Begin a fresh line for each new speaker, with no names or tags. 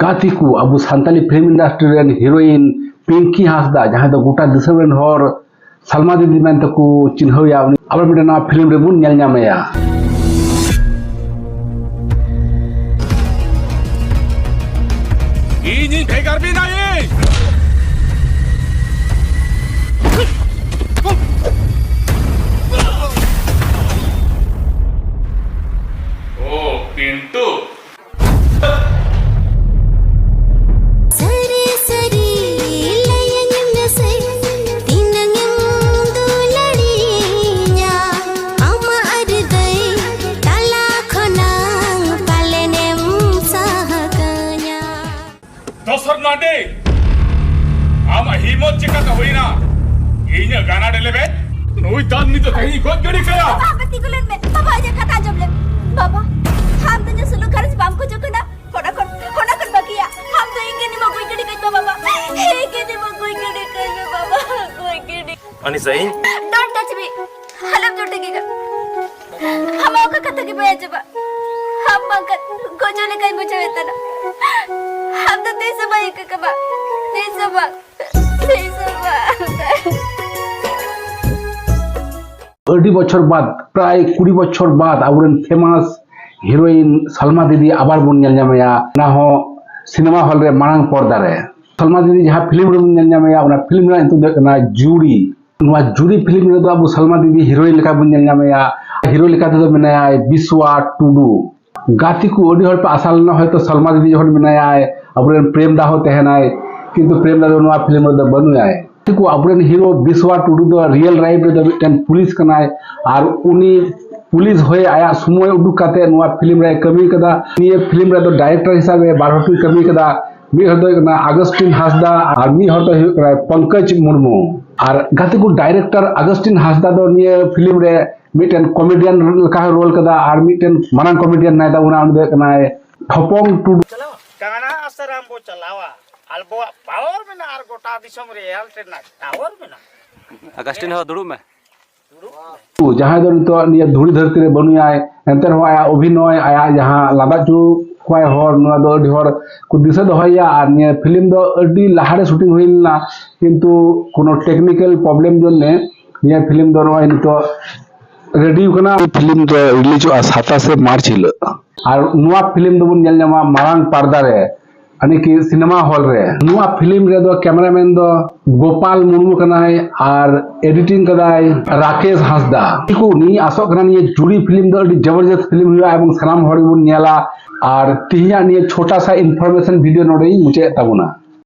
गाती को अब सानताली फिल्म इंडस्ट्री रेन हीरोइन पिंकी हांसदा जहां दो गोटा दिसम रेन हर सलमा दीदी मेन तको चिन्हया अब मिडना फिल्म रे बुन नेल ᱧᱟᱢᱮᱭᱟ
इनी भेगार भी नहीं ओ पिंटू दोसर नाडे आम हिम्मत चिका तो होइना इने गाना डेलेबे नोई दान नी तो कहीं खोज गड़ी कया
बाबा तिकुलन में बाबा जे कथा जबले बाबा हम तो जे सुलु खर्च बाम को जकना होना कर बकिया हम तो इंगे नी कोई गड़ी कई बाबा एके नी कोई गड़ी कई बाबा कोई गड़ी
अनि सही
डोंट टच मी हलम जोटेगेगा हम ओका कथा के बया जबा हम मगर गोजोले कई बुझे वेतना हम तो तेरे सब एक कबा तेरे सब
अड़ी बछर बाद प्राय 20 बछर बाद आबरेन फेमस हीरोइन सलमा दीदी आबार बुन नेल ᱧᱟᱢᱮᱭᱟ ना हो सिनेमा हॉल रे मांग पर्दा रे सलमा दीदी जहां फिल्म रे बुन नेल ᱧᱟᱢᱮᱭᱟ उना फिल्म रे इंतु देखना जूरी नुआ जूरी फिल्म रे दो अब सलमा दीदी हीरोइन लेका बुन नेल ᱧᱟᱢᱮᱭᱟ हीरो लेका तो मेनाया बिस्वा टुडू गाती को ओडी हर पे आसाल न होय तो सलमा दीदी जहन मेनाया अबरेन प्रेम दाहो तेहनाय किंतु प्रेम दाहो नुआ फिल्म रे बनुयाय को अबरेन हीरो बिस्वा टुडू दो रियल लाइफ रे मिटन पुलिस कनाय और उनी पुलिस होय आया समय उडुक काते नुआ फिल्म रे कमी कदा निये फिल्म रे दो डायरेक्टर हिसाबे बारहटू कमी कदा मी हर दो ना अगस्टिन हासदा और मी हर दो पंकज मुर्मू और गाती को डायरेक्टर अगस्टिन हासदा दो निये फिल्म रे मिटन कॉमेडियन का रोल कदा और मिटन मानन कॉमेडियन नाय दा उना दे कनाय ठपोंग टुडू
गाना आसाराम बो चलावा अलबो पावर में आर गोटा दिसम रे हेल्थ ना टावर में ना
अगस्टिन हो दुड़ू में
जहां दो तो निया धुड़ी धरती रे बनुयाय एंतर हो आया अभिनय आया जहां लादाचू कोय हर नुआ दो अडी हर को दिसे दोहया और निया फिल्म दो अडी लहारे शूटिंग होइना किंतु कोनो टेक्निकल प्रॉब्लम जन्ने निया फिल्म दो नय तो रेडी कना फिल्म दो रिलीज 27 मार्च हिल और नुआ फिल्म दो बुन नेल ᱧᱟᱢᱟ मारांग पर्दा रे अनि कि सिनेमा हॉल रे नुआ फिल्म रे दो कैमरामैन दो गोपाल मुर्मू कनाय और एडिटिंग कदाय राकेश हांसदा को नी आसो कना नि जुड़ी फिल्म दो जबरदस्त फिल्म हुआ एवं सलाम हॉलीवुड नेला और तिहिया नि छोटा सा इन्फॉर्मेशन वीडियो नोडे मुचे ताबुना।